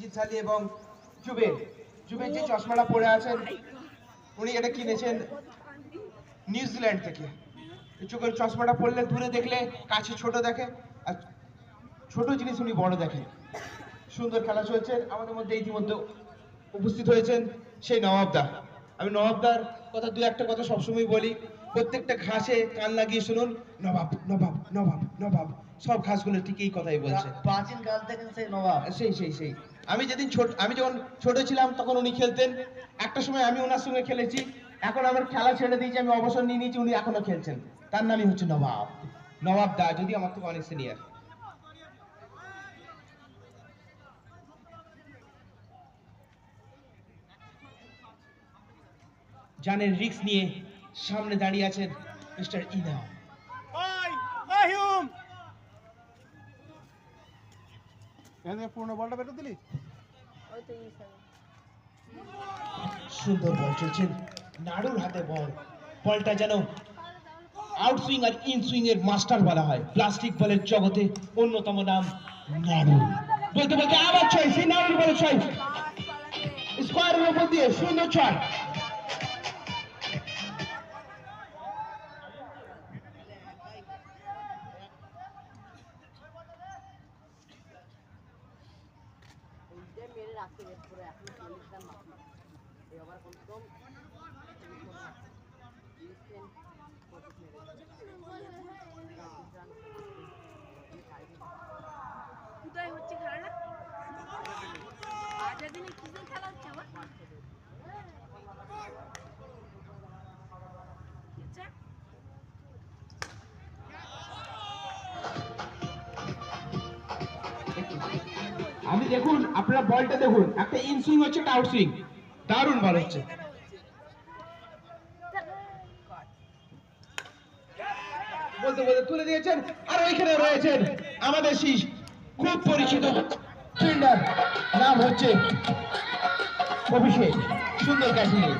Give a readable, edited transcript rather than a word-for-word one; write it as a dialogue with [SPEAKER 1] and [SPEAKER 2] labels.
[SPEAKER 1] বিজিত সালি এবং জুবের জুবের যে চশমাটা পরে আছেন উনি এটা কিনেছেন নিউজিল্যান্ড থেকে। চোখের চশমাটা পরলে দূরে দেখলে কাছে ছোট দেখে, আর ছোট জিনিস উনি বড় দেখে। সুন্দর খেলা চলছে। আমাদের মধ্যে ইতিমধ্যে উপস্থিত হয়েছেন সেই নবাবদা। আমি নবাবদার কথা দু একটা কথা সবসময় বলি, প্রত্যেকটা ঘাসে কান লাগিয়ে শুনুন, নবাব নবাব নবাব নবাব। সব ঘাসগুলো ঠিক এই কথাই বলছে,
[SPEAKER 2] প্রাচীন কাল থেকে সেই নবাব।
[SPEAKER 1] সেই আমি যখন ছোট ছিলাম তখন উনি খেলতেন। একটা সময় আমি ওনার সঙ্গে খেলেছি। এখন আমার খেলা ছেড়ে দিয়েছি, আমি অবসর নিয়ে নিয়েছি, উনি এখনো খেলছেন। তার নামই হচ্ছে নবাব, নবাব দা, যদি আমার থেকে অনেক সিনিয়র। জানের রিস্ক নিয়ে সামনে দাঁড়িয়ে আছেন মিস্টার ইনাম।
[SPEAKER 3] পুরনো বলটা বেরো দিলি।
[SPEAKER 1] সুন্দর বল চলছেন, নাড়ুর হাতে বল। বলটা যেন আউট সুইং আর ইন সুইং এর মাস্টার বলা হয়। প্লাস্টিক বলের জগতে অন্যতম নাম নাড়ু। বলতে বলতে আবার ছয়, সেই নাড়ুর বলে ছয়, স্কোয়ারের উপর দিয়ে সুন্দর ছয়।
[SPEAKER 4] কোথায় হচ্ছে খেলাটা? আজ দিনে কিসের খেলা হচ্ছে আবার?
[SPEAKER 1] আমি দেখুন, আপনারা বলটা দেখুন, একটা ইন সুইং হচ্ছে, একটা আউট সুইং। দারুণ বল হচ্ছে। বলতে বলতে তুলে দিয়েছেন, আর ওইখানে রয়েছেন আমাদের সেই খুব পরিচিত ফিল্ডার, নাম হচ্ছে অভিষেক। সুন্দর ক্যাচিং।